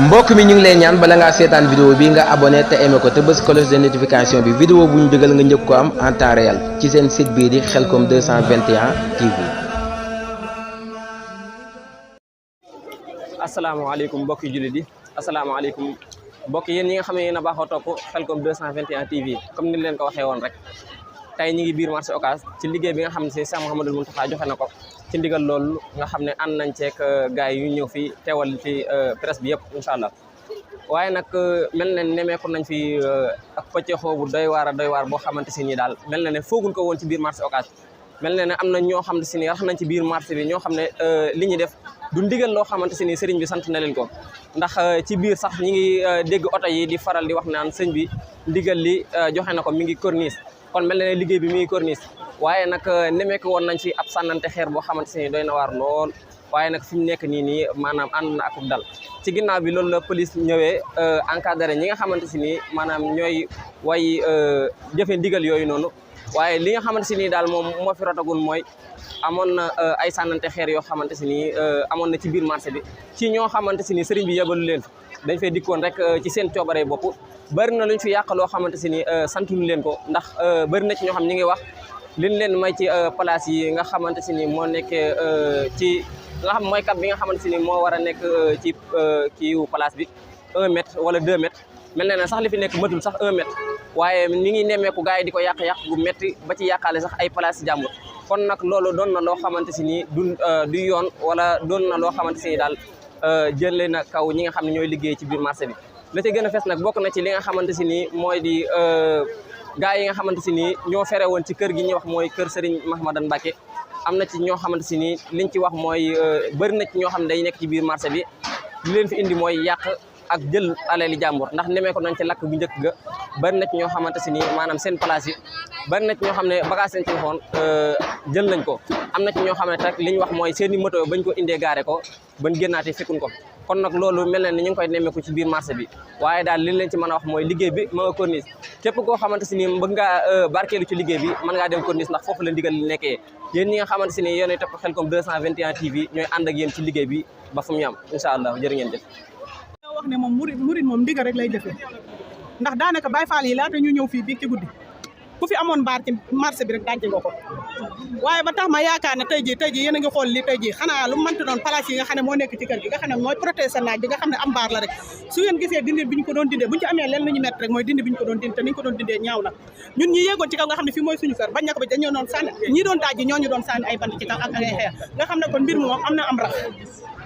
mbokk mi ñu ngi lay ñaan bala ngaa seetaan vidéo bi nga abonné te aimé ko te bës cloche de notification bi vidéo bu ñu dugal nga njëkk ko am en temps réel ci seen site bii di Khelcom 221 TV. asalaamaaleykum mbokki jullit yi asalaamaaleykum mbokk yéen ñi nga xam ne yéen a baaxoo topp Khelcom 221 TV comme ni leen ko waxee woon rek tey ñi ngi biir marché Ocass ci liggéey bi nga xam ne si Cheikh Mouhamadoul Mountakha joxe na ko ci ndigal loolu nga xam ne ànd nañ ceeg gars yi yu ñëw fi teewal fi presse bi yëpp incha allah waaye nag mel na ne nemeeku nañ fi ak pëccëxoo bu doy waar boo xamante si nii daal mel na ne foogul ko woon ci biir marché Ocass mel na ne am na ñoo xam ne si nii rax nañ ci biir marché bi ñoo xam ne li ñuy def du ndigal loo xamante si nii sëriñ bi sant na leen ko ndax ci biir sax ñi ngi dégg oto yi di faral di wax naan sëñ bi ndigal li joxe na ko mi ngi corniche kon mel na ne liggéey bi mi ngi corniche waaye nag nemeeku woon nañ fi ab sànnante xeer boo xamante si nii doy na waar lool waaye nag fi mu nekk nii maanaam ànd na akub dal ci ginnaaw bi loolu la police ñëwee encadré ñi nga xamante si nii maanaam ñooy way jëfe ndigal yooyu noonu waaye li nga xamante si nii daal moom moo fi rotagul mooy amoon na ay sànnante xeer yoo xamante si nii amoon na ci biir marché bi ci ñoo xamante si nii sëriñ bi yebalu leen dañ fay dikkoon rek ci seen coobare bopp bëri na luñ fi yàq loo xamante si nii santuñu leen ko ndax bëri na ci ñoo xam ñi ngi wax liñ leen may ci place yi nga xamante si nii moo nekkee ci nga xam mooy cap bi nga xamante si nii moo war a nekk ci kiiwu place bi 1 mètre wala 2 mètres mel na ne sax li fi nekk matul sax 1 mètre waaye ni ngi nemmeeku gars yi di ko yàq-yàq gu metti ba ci yàqaale sax ay place jàmbur kon nag loolu doon na loo xamante si nii du yoon wala doon na loo xamante si nii daal jëlee na kaw ñi nga xam ne ñooy liggéey ci biir marché bi la ci gën a fes nag bokk na ci li nga xamante si nii mooy di gars yi nga xamante si nii ñoo fere woon ci kër gi ñuy wax mooy kër Serigne Mahmadane Mbacké am na ci ñoo xamante si nii liñ ci wax mooy bëri na ci ñoo xam ne day nekk ci biir marché bi li leen fi indi mooy yàq ak jël alali jàmbur ndax nemee ko nañ ci lakk bu njëkk ga bëri na ci ñoo xamante si nii maanaam seen place yi bëri na ci ñoo xam ne bagage seen téléphone jël nañ ko am na ci ñoo xam ne tak li ñu wax mooy seen i moto bañ ko indee gaare ko bañ génnaatee fekkuñ ko kon nag loolu mel na ni ñu ngi koy nemmeeku ci biir marché bi waaye daal li leen ci mën a wax mooy liggéey bi ma nga corniche képp koo xamante si nii bëgg ngaa barkeelu ci liggéey bi mën ngaa dem corniche ndax foofu la ndigal li nekkee yéen ñi nga xamante si nii yéenay topp Khelcom 221 TV ñooy ànd ak yéen ci liggéey bi ba fu mu yam incha allah jërë ngeen jëf wax ne moom murid moom ndigal rek lay jëfee ndax daanaka Baye Fall yi laata ñu ñëw fii bii ci guddi ku fi amoon baar ci marché bi rek dajje nga ko waaye ba tax ma yaakaar ne tey jii yéen a ngi xool li tey jii xanaa lu mënti doon place yi nga xam ne moo nekk ci kër gi nga xam ne mooy protéger naaj bi nga xam ne am baar la rek su ngeen gisee dindi bi ñu ko doon dindee bu ñu ci amee leen nañu mett rek mooy dindi bi ñu ko doon dindi te ni ñu ko doon dindee ñaaw na ñun ñi yéegoon ci kaw nga xam ne fii mooy suñu kër bañ na ko ba dañoo doon sànni ñi doon dajji ñooñu doon sànni ay bant ci kaw ak ay xeer nga xam ne kon mbir mi moom am na am rax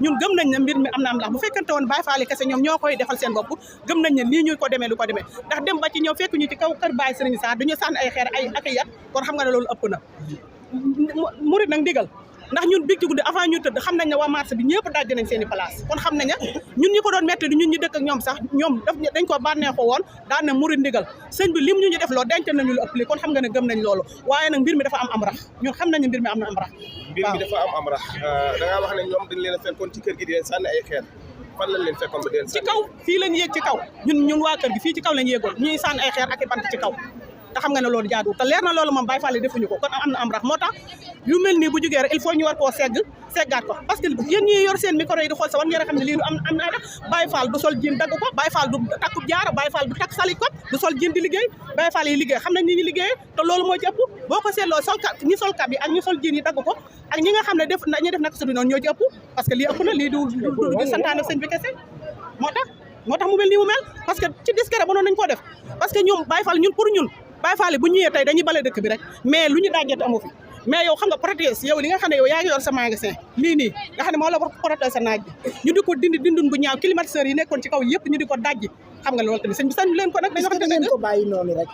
ñun gëm nañ ne mbir mi am na am lax bu fekkante woon Baye Fall kese ñoom ñoo koy defal seen bopp gëm nañ ne nii ñu ko demee lu ko demee ndax dem ba ci ñëw fekk ñu ci kaw kër Baye Serigne Sarr duñu sànni ay xeer ay ak yat kon xam nga ne loolu ëpp na murid nag ndigal ndax ñun big ci guddi avant ñu tëdd xam nañ ne waa marché bi ñëpp dajj nañ seen i place kon xam nañ ne ñun ñi ko doon metti di ñun ñi dëkk ak ñoom sax ñoom dañ ko bànneexoo woon daan ne murid ndigal sëñ bi lim ñu def loo denc nañu lu ëpp li kon xam nga ne gëm nañ loolu waaye nag mbir mi dafa am rax ñun xam nañ ne mbir mi am na am rax mbir mi dafa am rax da ngaa wax ne ñoom dañ leen a fekkoon ci kër gi di leen sànni ay xeer fan lañ leen fekkoon ba di leen sànni ci kaw fii lañ yéeg ci kaw ñun waa kër gi fii ci kaw lañ yéegoon ñuy sànni ay xeer ak i bant ci kaw te xam nga ne loolu jaadu te leer na loolu moom Baye Fall defuñu ko kon am na am rax moo tax yu mel nii bu jógee rek il faut ñu war koo seggaat ko parce que yéen ñi yor seen micro yi di xool sa war ngeen a xam ne lii am na Baye Fall du sol jiin dagg ko Baye Fall du takkub jaara Baye Fall du takk sali ko du sol jiin di liggéey Baye Fall yi liggéey xam nañ ni ñu liggéeyee te loolu moo ci ëpp boo ko seetloo ñi sol kab yi ak ñi sol jiin yi dagg ko ak ñi nga xam ne ñi def naka sudi noonu ñoo ci ëpp parce que lii ëpp na lii du santaane sëñ bi kese moo tax mu mel nii mu mel parce que ci discret mënoon nañ koo def parce que ñoom Baye Fall ñun pour ñun Baye Fall bu ñëwee tey dañuy bale dëkk bi rek mais lu ñu dajjate amu fi mais yow xam nga protéger yow li nga xam ne yow yaa ngi yor sa magasin lii nii nga xam ne moo la protéger sa naaj bi ñu di ko dindun bu ñaaw climatiseur yi nekkoon ci kaw yëpp ñu di ko dajji xam nga loolu tamit sëñ bi sañ leen ko nag dañoo xam ne ko bàyyi noonu rek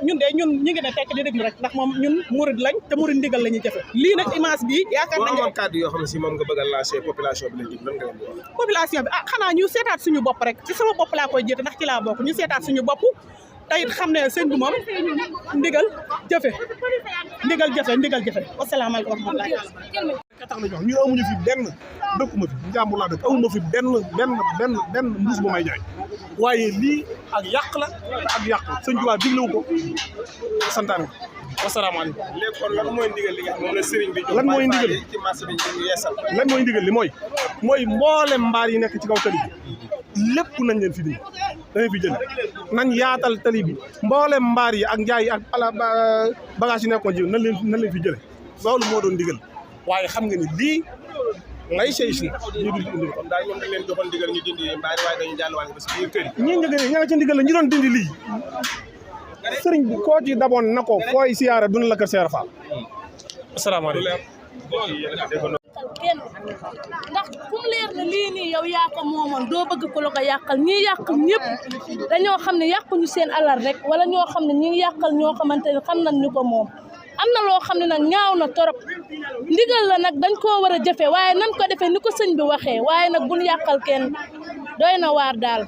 ñun de ñun ñi ngi ne tekk di déglu rek ndax moom ñun murid lañ te murid ndigal la ñuy jëfe lii nag image bi yaakaar nañ ne kàddu yoo xam ne si moom nga bëgg a lancer population bi la jëm lan nga leen di wax population bi xanaa ñu seetaat suñu bopp rek ci sama bopp laa koy jiite ndax ci laa bokk ñu seetaat suñu bopp tey xam ne sëñ bi moom ndigal jëfe wasalaamaaleykum wa rahmatulah ka tax na jox ñu amuñu fi benn dëkkuma fi njàmbur laa dëkk amuma fi benn mbuus bu may jaay waaye lii ak yàq la te ak yàq sëñ Tuubaa diglewu ko santaane ko wasalaamaaleykum. léegi kon lan mooy ndigal li nga xam moom la sëriñ bi jox lan mooy ndigal ci marché bi ñu yeesal lan mooy ndigal li mooy mboolem mbaar yi nekk ci kaw tali bi lépp nañ leen fi dindi dañu fi jël nañ yaatal tali bi mboolem mbaar yi ak njaay ak bagage yi nekkoon ci nañ leen fi jële loolu moo doon ndigal waaye xam nga ni lii lay sey si ñu dul indi kon daal ñoom dañ leen joxoon ndigal ñu dindi mbaar yi waaye dañu jàlluwaale ba si biir kër yi ñi njëgëne ña nga ci ndigal la ñu doon dindi lii sëriñ bi koo ci daboon na ko fooy siyaara duna la kër Seera Fall asalaamaaleykum kenn ndax kum leer na lii nii yow yaa ko moomoon doo bëgg ko la ko yàqal ñii yàqal ñëpp dañoo xam ne yàquñu seen alal rek wala ñoo xam ne ñi ngi yàqal ñoo xamante ne xam nañ ñu ko moom am na loo xam ne nag ñaaw na torop ndigal la nag dañ koo war a jëfe waaye nan ko defee ni ko sëñ bi waxee waaye nag buñ yàqal kenn doy na waar daal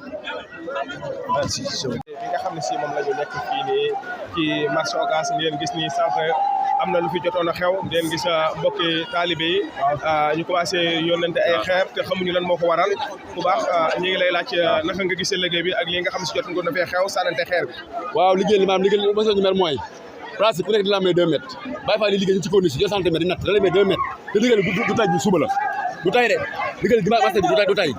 merci bi nga xam ne si moom la ñu nekk fii nii ci marché Ocass ngeen gis ni sànq am na lu fi jotoon a xew ngeen gis mbokki taalibe yi ñu commencé yónnante ay xeer te xamuñu lan moo ko waral bu baax ñu ngi lay laaj naka nga gisee liggéey bi ak li nga xam ne si jot nga dafay xew sànnante xeer bi waaw liggéey li maanaam liggéey li ma ñu mer mooy place ku nekk dina may 2 mètres Baye Fall yi liggéey ñu ci corniche yi 2 centimètres di natt da lay may 2 mètres te liggéey du tay bi suba la du tay de liggéey gi marché bi du tay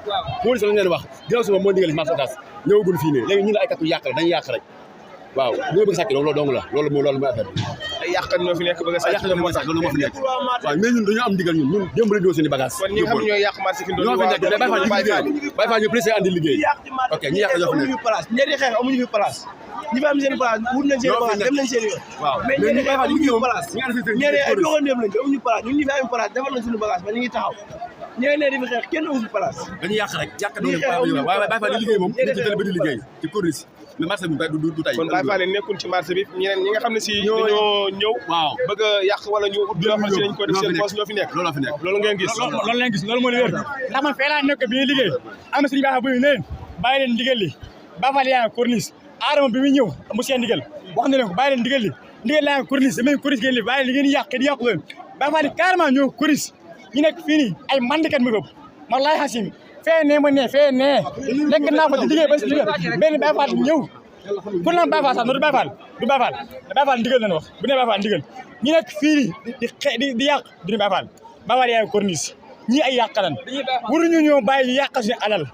police lañ leen wax ginnaaw suba moo liggéey marché Ocass ñëwagul fii ne léegi ñu la ay katu yàq la dañuy yàq rek waaw ñu bëgg sàcc loolu dong la loolu mooy affaire bi ay yàqat ñoo fi nekk bëgg a sàcc moo tax loolu moo fi nekk waaw mais ñun dañoo am ndigal ñun démb lañ doo seen i bagage kon ñi nga xam ñooy yàq marché fi ñoo fi nekk mais Baye Fall ñu précisé andi liggéey ok ñi yàq ñoo fi nekk place ñetti xeex amuñu fi place ñi fi am seen place wut nañ seen place dem nañ seen yoon waaw mais ñetti xeex amuñu fi place ñi ñetti ay doxandeem lañ amuñu place ñun ñi fi am place defal nañ suñu bagage ba ñu ngi taxaw ñeneen ne di fi xeex kenn amu fi place dañuy yàq rek yàq doon waaye Baye Fall di liggéey moom nekk ci télé ba di liggéey ci corniche mais marché bi du tay kon Baye Fall nekkul ci marché bi ñeneen ñi nga xam ne si dañoo ñëw waaw bëgg a yàq wala ñu ut loo xam si dañ ko def seen poche ñoo fi nekk loolu fi nekk loolu ngeen gis loolu moo wér ndax man fee laa nekk bi ñuy liggéey am na suñu baax bu ñu leen bàyyi leen ndigal li Baye Fall yaa corniche aadama bi muy ñëw mu seen ndigal wax na leen ko bàyyi leen ndigal laa corniche damay corniche ngeen li bàyyi li ngeen yàq di yàqu leen Baye Fall carrément ñëw corniche ñu nekk fii nii ay mandikat mi ëpp wallahi xasim fee nee ma ne fee nee nekk naa fa di liggéey ba si liggéey benn Baye Fall ñëw pour naan Baye Fall sax du Baye Fall Baye Fall ndigal lañ wax bu nee Baye Fall ndigal ñu nekk fii nii di yàq duñu Baye Fall yaay corniche ñii ay yàqalan waruñu ñëw bàyyi ñu yàq suñu alal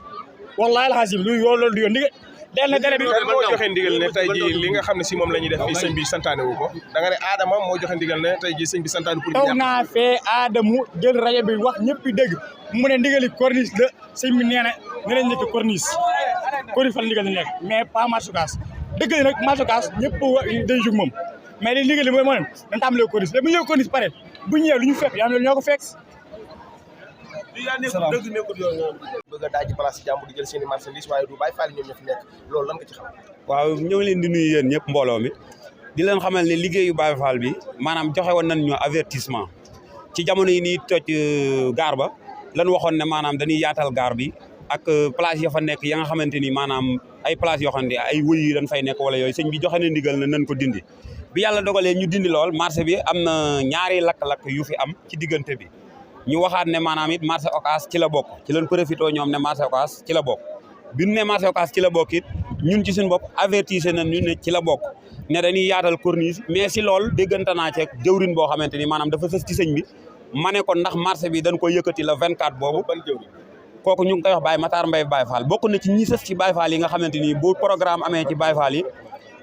wallahi alxasim loolu du yoon ndigal del na dere bi moo joxe ndigal ne tey ji li nga xam ne si moom la ñuy def fii sëñ bi santaane wu ko da nga ne Adama moo joxe ndigal ne tey ji sëñ bi santaane pour taw naa fee Adamu jël rajo bi wax ñëpp dégg mu ne ndigali corniche la sëñ bi nee na ne lañ nekk corniche fan ndigal la nekk mais pas marché Ocass dëgg la nag marché Ocass ñëpp day jug moom mais li ndigal li mooy moo ne dañ tàmbalee corniche léegi bu ñëwee corniche pare bu ñëwee lu ñu fekk yaa ñoo ko fekk dëgg nekkul yoon bëgg a daaji place jàmbur di jël seen i marchandise waaye du Baye Fall ñoom ñoo fi nekk loolu lan nga ci xam waaw ñoo ngi leen di nuyu yéen ñëpp mbooloo mi di leen xamal ne liggéeyu Baye Fall bi maanaam joxe woon nañ ñu avertissement ci jamono yi nii toj gaar ba lan waxoon ne maanaam dañuy yaatal gaar bi ak place ya fa nekk ya nga xamante ni maanaam ay place yoo xam ne ay wëy yi dañ fay nekk wala yooyu sëñ bi joxe na ndigal na nañ ko dindi bi yàlla dogalee ñu dindi lool marché bi am na ñaari lakk-lakk yu fi am ci diggante bi ñu waxaat ne maanaam it marché Ocass ci la bokk ci lañ profité ñoom ne marché Ocass ci la bokk bi ñu ne marché Ocass ci la bokk it ñun ci suñu bopp avertissé nañ ñu ne ci la bokk ne dañuy yaatal corniche mais si loolu déggante naa ci jëwrin boo xamante ni maanaam dafa sës ci sëñ bi ma ne ko ndax marché bi dañ ko yëkkati la 24 boobu kooku ñu ngi koy wax Baye Matar Mbaye Baye Fall bokk na ci ñi sës ci Baye Fall yi nga xamante ni bu programme amee ci Baye Fall yi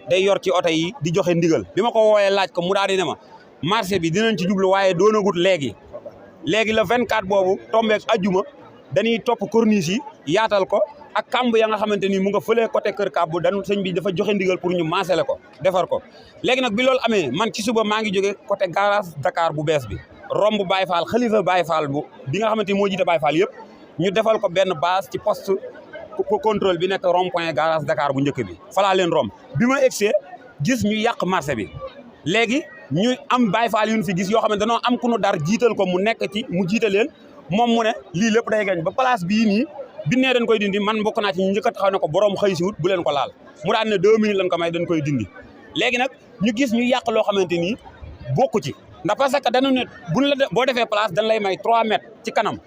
day yor ci oto yi di joxe ndigal bi ma ko wooyee laaj ko mu daal di ne ma marché bi dinañ ci jublu waaye doonagut léegi la 24 boobu tombeek ajjuma dañuy topp corniche yi yaatal ko ak kamb ya nga xamante ni mu nga fëlee côté kër kàbbu dañu sëñ bi dafa joxe ndigal pour ñu maasale ko defar ko léegi nag bi loolu amee man ci suba maa ngi jóge côté garage Dakar bu bees bi romb Baye Fall xalifa Baye Fall bi nga xamante ni moo jiite Baye Fall yëpp ñu defal ko benn base ci poste contrôle bi nekk rond point garage Dakar bu njëkk bi falaa leen romb bi ma egsee gis ñu yàq marché bi léegi ñu am Baye Fall yu ñu fi gis yoo xam ne dañoo am ku nu dar jiital ko mu nekk ci mu jiite leen moom mu ne lii lépp day gañ ba place bii nii bi nee dañ koy dindi man bokk naa ci ñu njëkk a taxaw ne ko borom xëy si wut bu leen ko laal mu daan ne 2 minutes lañ ko may dañ koy dindi léegi nag ñu gis ñu yàq loo xamante ni bokku ci ndax parce que dañu ne buñ la boo defee place dañ lay may 3 mètres ci kanam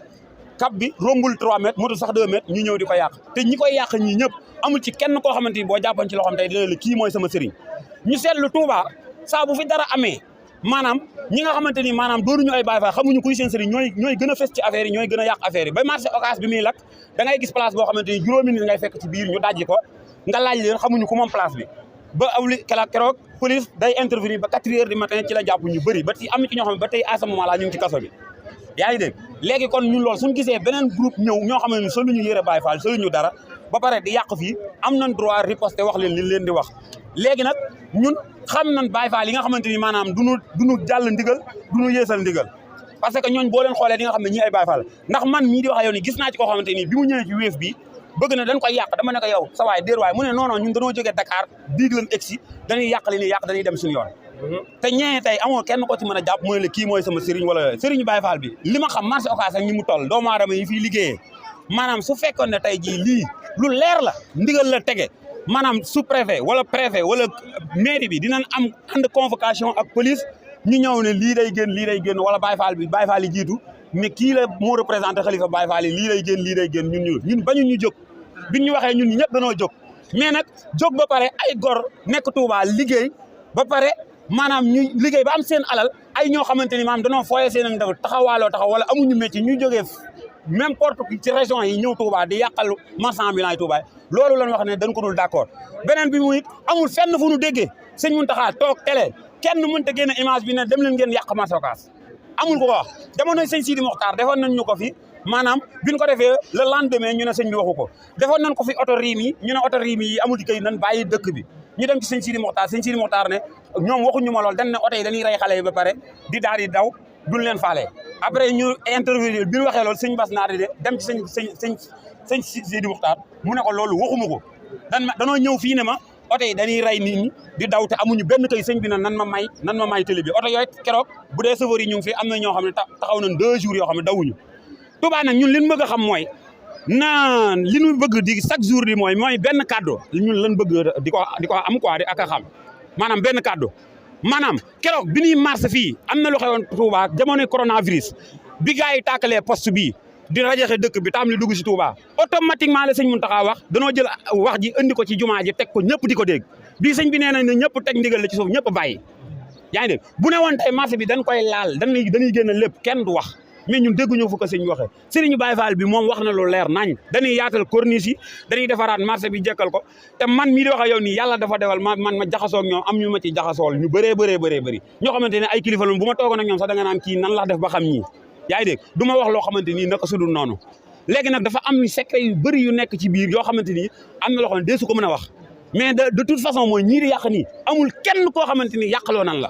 cap bi rombul 3 mètres motul sax 2 mètres ñu ñëw di ko yàq te ñi koy yàq ñii ñëpp amul ci kenn koo xamante ni boo jàppoon ci loo xam tey dina la kii mooy sama sëriñ ñu seetlu Touba saa bu fi dara amee maanaam ñi nga xamante ni maanaam doonuñu ay Baye Fall xamuñu kuy seen sëriñ ñooy gën a fës ci affaire yi ñooy gën a yàq affaire yi ba marché Ocass bi muy lakk da ngay gis place boo xamante ni juróomi nit ngay fekk ci biir ñu dajji ko nga laaj leen xamuñu ku moom place bi ba awli keroog police day intervenir ba 4 heures du matin ci la jàpp ñu bëri ba ci am ci ñoo xam ne ba tey à ce moment là ñu ngi ci kaso bi yaa ngi dégg léegi kon ñun loolu suñu gisee beneen groupe ñëw ñoo xam ne soluñu yëre Baye Fall soluñu dara ba pare di yàq fii am nañ droit riposter wax leen li leen di wax léegi nag ñun xam nañ Baye Fall yi nga xamante ni maanaam duñu jàll ndigal duñu yeesal ndigal parce que ñooñ boo leen xoolee di nga xam ne ñi ay Baye Fall ndax man mii di wax yow ni gis naa ci koo xamante ni bi mu ñëwee ci Wave bi bëgg na dañ koy yàq dama ne ko yow sa waay déer waay mu ne non non ñun dañoo jógee Dakar biig lan egsi dañuy yàq li ñuy yàq dañuy dem suñu yoon te ñee tey amoo kenn ko ci mën a jàpp mooy la kii mooy sama sëriñ wala sëriñu Baye Fall bi li ma xam marché Ocass ak ñi mu toll doomu aadama yi fii liggéeyee maanaam su fekkoon ne tey jii lii lu leer la ndigal la tege maanaam sous préfet wala préfet wala mairie bi dinañ am ànd convocation ak police ñu ñëw ne lii day génn wala Baye Fall bi Baye Fall yi jiitu mais kii la moo représenté xalifa Baye Fall yi lii day génn ñun bañu ñu jóg biñ ñu waxee ñun ñi ñëpp dañoo jóg mais nag jóg ba pare ay gor nekk Touba liggéey ba pare maanaam ñu liggéey ba am seen alal ay ñoo xamante ni maanaam dañoo fooyee seen ndaw taxawaaloo wala amuñu métier ñu jógee n'importe ci région yi ñëw Touba di yàqal marchand ambulant yi Touba loolu lañ wax ne dañ ko dul d'accord beneen bi muy amul fenn fu ñu déggee sëñ Mountakha toog télé kenn mënta génne image bi ne dem leen ngeen yàq marché Ocass amul ko wax jamonoy sëñ Sidi Mokhtar defoon nañ ñu ko fi maanaam biñ ko defee le lendemain ñu ne sëñ bi waxu ko defoon nañ ko fi oto riim yi ñu ne oto riim yi amul di kay nan bàyyi dëkk bi ñu dem ci sëñ Sidi Mokhtar ne ñoom waxuñu ma lool dañ ne oto yi dañuy rey xale yi ba pare di daal di daw duñ leen faale après ñu intervenir bi ñu waxee loolu sëñ Bass Naar de dem ci sëñ Sidi Mokhtar mu ne ko loolu waxuma ko danoo ñëw fii ne ma oto yi dañuy rey nit ñi di daw te amuñu benn kay sëñ bi na nan ma may télé bi oto yooyu keroog bu dee chauffeur yi ñu ngi fi am na ñoo xam ne taxaw nañ 2 jours yoo xam ne dawuñu Touba nag ñun li ñu bëgg a xam mooy li ñu bëgg di chaque jour di mooy benn kàddu ñun lan bëgg di ko am quoi di ak a xam maanaam benn kàddu maanaam keroog bi ñuy marché fii am na lu xewoon Touba jamonoy coronavirus bi gars yi tàkkalee poste bii di rajaxe dëkk bi tam li dugg si Touba automatiquement la sëñ Mountakha wax danoo jël wax ji andi ko ci jumaa ji teg ko ñëpp di ko dégg bii sëñ bi nee nañ ne ñëpp teg ndigal la ci suuf ñëpp bàyyi yaa ngi dégg bu ne woon tey marché bi dañ koy laal dañuy génn lépp kenn du wax mais ñun dégguñu fu ko sëñ waxee sëriñu Baye Fall bi moom wax na lu leer nañ dañuy yaatal corniche yi dañuy defaraat marché bi jekkal ko te man mii di wax ak yow nii yàlla dafa defal man ma jaxasoo ak ñoom am ñu ma ci jaxasool ñu bëree ñoo xamante ne ay kilifa la bu ma toogoon ak ñoom sax da nga naan kii nan la def ba xam ñii yaa ngi dégg du ma wax loo xamante nii naka sudul noonu léegi nag dafa am secret yu bëri yu nekk ci biir yoo xamante ni am na loo xam ne deesu ko mën a wax mais de toute façon mooy ñii di yàq nii amul kenn koo xamante ni yàqaloo nan la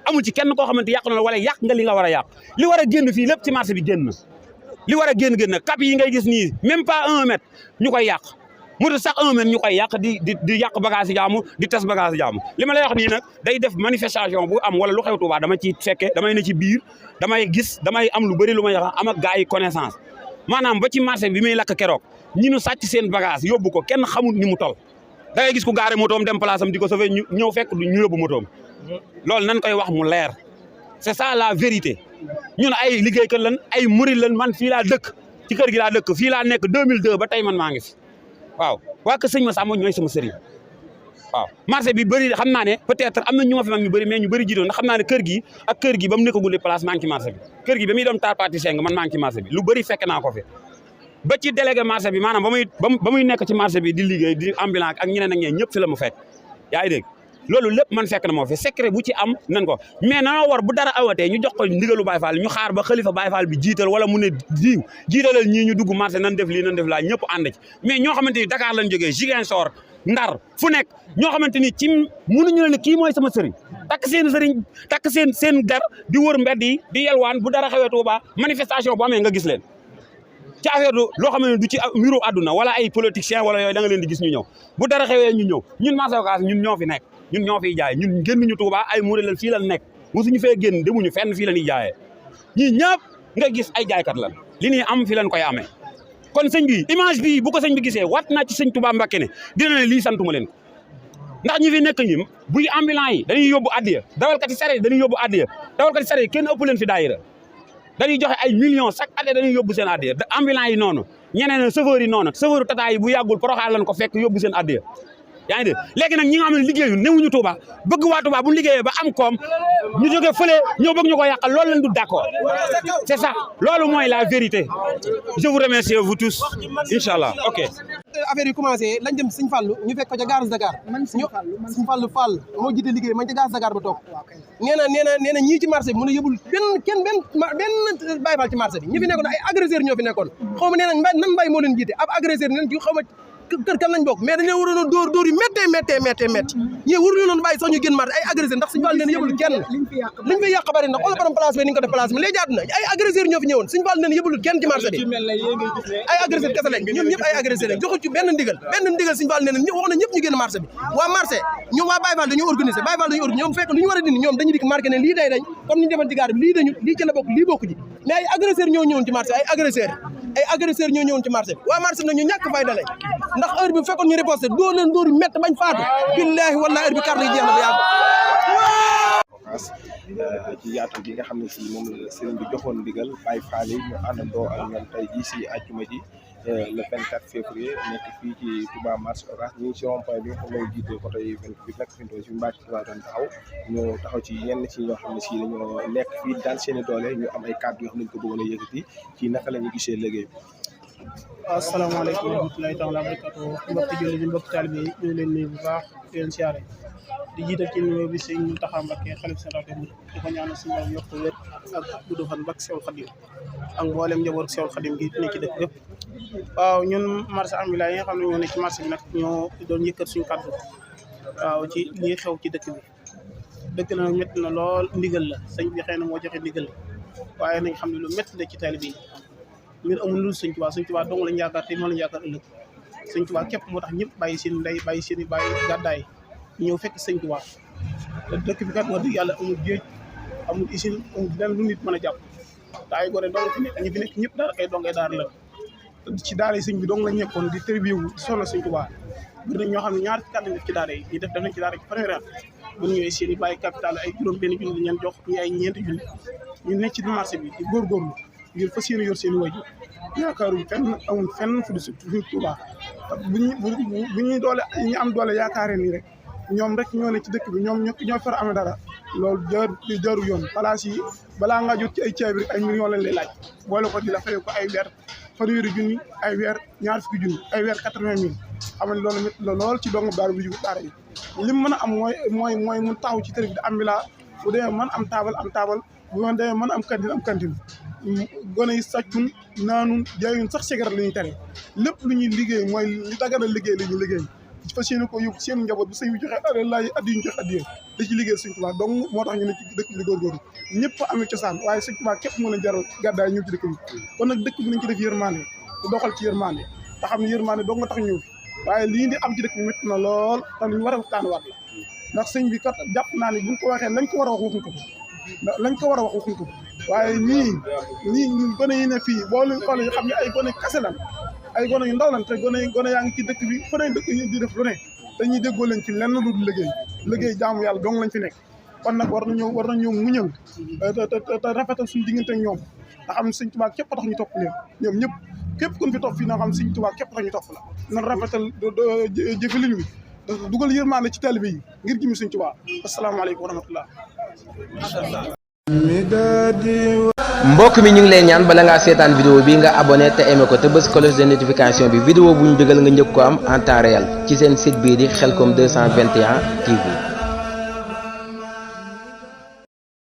amul ci kenn koo xamante yàq na wala yàq nga li nga war a yàq li war a génn fii lépp ci marché bi génn na li war a génn na cap yi ngay gis nii même pas 1 mètre ñu koy yàq moto sax 1 mètre ñu koy yàq di yàq bagage yi jaamu di tas bagage yi jaamu li ma lay wax nii nag day def manifestation bu am wala lu xew Touba dama ci fekke damay ne ci biir damay gis damay am lu bëri lu may wax am ak gars yi connaissance maanaam ba ci marché bi muy lakk keroog ñi ñu sàcc seen bagage yóbbu ko kenn xamul ni mu tol da ngay gis ku gaare motoom dem place am di ko sauver ñu ñëw fekk ñu yóbbu motoom loolu nañ koy wax mu leer c'est ça la vérité ñun ay liggéeykat lan ay murid lan man fii laa dëkk ci kër gi laa dëkk fii laa nekk 2002 ba tey man maa ngi fi waaw waa kër sëñ Massamba ñooy sama sëriñ waaw marché bi bëri xam naa ne peut-être am na ñu ma fi mag ñu bëri mais ñu bëri jiitoon ndax xam naa ne kër gi ak kër gi ba mu nekkagul place maa ngi ci marché bi kër gi ba muy doon taar parti seng man maa ngi ci marché bi lu bëri fekk naa ko fi ba ci délégué marché bi maanaam ba muy nekk ci marché bi di liggéey di ambulant ak ñeneen ak ñeneen ñëpp fi la mu fekk yaa ngi dégg loolu lépp man fekk na moo fi secret bu ci am nan ko mais nanoo war bu dara awatee ñu jox ko ndigalu Baye Fall ñu xaar ba xalifa Baye Fall bi jiital wala mu ne jiitalal ñii ñu dugg marché nan def lii nan def laa ñëpp ànd ci mais ñoo xamante ni Dakar lañ jógee Ziguinchor Ndar fu nekk ñoo xamante ni ci mënuñu ne kii mooy sama sëriñ takk seen sëriñ takk seen gar di wër mbedd yi di yelwaan bu dara xewee Touba manifestation bu amee nga gis leen ci affaire loo xam ne du ci mbiru àdduna wala ay politiciens wala yooyu da nga leen di gis ñu ñëw bu dara xewee ñu ñëw ñun marché Ocass ñun ñoo fi nekk ñun ñoo fiy jaay ñun génnuñu Touba ay murid lan fii lan nekk mosuñu fee génn demuñu fenn fii la ñuy jaayee ñii ñëpp nga gis ay jaaykat lan li ñuy am fi lan koy amee kon sëñ bi image bi bu ko sëñ bi gisee wat naa ci sëñ Touba Mbacké ne dina ne lii santuma leen ko ndax ñi fi nekk ñi buy ambulant yi dañuy yóbbu addiya dawalkat yi sareet dañuy yóbbu addiya dawalkat yi sareet kenn ëpp leen fi daayira dañuy joxe ay millions chaque année dañuy yóbbu seen addiya ambulant yi noonu ñeneen chauffeur yi noonu chauffeur tata yi bu yàggul Porokhane lañ ko fekk yóbbu seen addiya yaa ngi dégg léegi nag ñi nga xam ne liggéeyu newuñu Touba bëgg waa Touba bu ñu liggéeyee ba am koom ñu jógee fële ñëw bëgg ñu ko yàqal loolu lañ du d'accord c'est ça loolu mooy la vérité je vous remercie vous tous inchallah ok affaire yi commencé lañ dem Sëñ Fallu ñu fekk ko ca gare Dakar Sëñ Fallu Fall moo jiite liggéey man ca gare Dakar ba toog nee na ñii ci marché bi mu ne yëbul benn Baye Fall ci marché bi ñi fi nekkoon ay agresseur ñoo fi nekkoon xaw ma nee na nan Mbaye moo leen jiite ab agresseur nen ci xaw ma kër kan lañ bokk mais dañ leen waroon a dóor yu méttee ñii waruñu noonu bàyyi sax ñu génn marché ay agresseur ndax Sëñ Fall nee na yëbul kenn liñ fi yàq bari na xoolal borom place bi ni nga ko def place bi léegi jaadu na ay agresseur ñoo fi ñëwoon Sëñ Fall nee na yëbul kenn ci marché bi ay agresseur kese lañ ñoom ñëpp ay agresseur lañ joxu ci benn ndigal Sëñ Fall nee na wax na ñëpp ñu génn marché bi waa marché ñoom waa Baye Fall dañoo organisé ñoom fekk lu ñu war a dindi ñoom dañu dik marqué ne lii day dañ comme ñu defoon ci gaar bi lii ci la bokk lii bokku ci mais ay agresseur ñoo ñëwoon ci marché ay agresseur ñoo ñëwoon ci marché bi waa marché bi nag ñu ñàkk fayda lañ ndax heure bi fekkoon ñu riposté dóor leen dóor yu métti bañ faatu billahi wallahi heure bi carte yi jeex na ba yàgg ci yaatal bi nga xam ne si moom la sëriñ bi joxoon ndigal Baye Fall yi ñu àndandoo ak ñoom tey jii si àjjuma ji le 24 février nekk fii ci Touba marché Ocass ñu ngi si rond-point bi nga xam ne jiite côté yi bi nekk fi si Mbacke Touba doon taxaw ci yenn ci ñoo xam ne si dañoo nekk fii daan seen i doole ñu am ay kàddu yoo xam ne ñu ko bëggoon a yëkkati ci naka la ñu gisee liggéey bi. asalaamaaleykum wa rahmatulahi taala wa barakatu mbokki julli bi mbokki taalibe yi ñu leen nuyu bu baax di leen siyaare di jiital ci nuyoo bi sëñ Mountakha Mbacké xalif général des mourides di ko ñaanal suñu borom yokk wér ak gudd fan bak Seexul Xadim ak mboolem njaboot Seexul Xadim gi ne ci dëkk yëpp waaw ñun marché ambulant yi nga xam ne ñoo ne ci marché bi nag ñoo doon yëkkat suñu kàddu waaw ci lii xew ci dëkk bi dëkk na nag métti na lool ndigal la sëñ bi xëy na moo joxe ndigal waaye nañ xam ne lu métti la ci taalibe yi ñun amul lu Sëñ Tuubaa dong lañ yaakaar te moo lañ yaakaar ëllëg Sëñ Tuubaa képp moo tax ñëpp bàyyi seen ndey bàyyi seen i bàyyi gàddaay ñëw fekk Sëñ Tuubaa te dëkk bi kat wax dëgg yàlla amul géej amul usine amul lenn lu nit mën a jàpp te ay gone dong fi nekk ñi fi nekk ñëpp daara ay dongay daara la ci daara yi sëñ bi dong lañ nekkoon di tërbiyewu di sonal Sëñ Tuubaa bëri nañ ñoo xam ne ñaar fukki at lañ def ci daara yi ñu def nañ ci daara ci fanweeri at bu ñu ñëwee seen i bàyyi capital ay juróom benn junni lañ leen jox ñu ay ñeenti junni ñu nekk ci marché bi di góorgóorlu ngir fas yéene yor seen i wajur yaakaaruñ fenn amul fenn fu du Tuubaa bu ñuy doole ñu am doole yaakaaree nii rek ñoom rek ñoo ne ci dëkk bi ñoom ñoo far amee dara loolu jaru yoon place yi balaa ngaa jot ci ay ceeb rek ay millions lañ lay laaj boole ko di la fay ko ay weer fanweeri junni ay weer ñaar fukki junni ay weer 80 000 xam nga loolu métti la lool ci doomu daara bu jóg daara yi lim mën a am mooy mu taxaw ci tërbi di ambila bu demee mën am taabal bu ma demee mën am cantine gone yi sàccun naanun jaayun sax cigarette la ñuy tere lépp lu ñuy liggéey mooy li dagana liggéey la ñuy liggéey fas yéene ko yóbbu seen njaboot bu sëñ bi joxe laay addi ñu joxe addiye da ci liggéey Sëñ Tuubaa donc moo tax ñu ne ci dëkk bi di góorgóorlu ñëpp amee cosaan waaye Sëñ Tuubaa képp mën a jaral gàddaay ñëw ci dëkk bi kon nag dëkk bi nañ ci def yërmande bu doxal ci yërmande te xam ne yërmande dong nga tax ñëw fi waaye lii di am ci dëkk bi métti na lool te ñu war a waxtaan waat la ndax sëñ bi kat jàpp naa ne buñ ko waxee lañ ko war a wax waxuñ ko lañ ko war a wax waxuñ ko waaye ñii gone yi ne fii boo leen xoolee xam ne ay gone kase lan ay gone yu ndaw lan te gone yaa ngi ci dëkk bi fa ne dëkk di def lu ne te ñuy déggoo leen ci lenn lu dul liggéey jaamu yàlla dong lañ fi nekk kon nag war nañoo muñal te rafetal suñu diggante ak ñoom nga xam ne Sëñ Tuubaa képp tax ñu topp leen ñoom ñëpp képp ku ñu fi topp fii na xam Sëñ Tuubaa képp tax ñu topp la nan rafetal jëfalin wi dugal yërmande ci taalibe yi ngir jëmi Sëñ Tuubaa asalaamaaleykum wa rahmatullah mbokk mi ñu ngi lay ñaan bala ngaa seetaan vidéo bi nga abonné te aimé ko te bës cloche de notification bi vidéo bu ñu dugal nga njëkk ko am en temps réel ci seen site bii di Khelcom 221 TV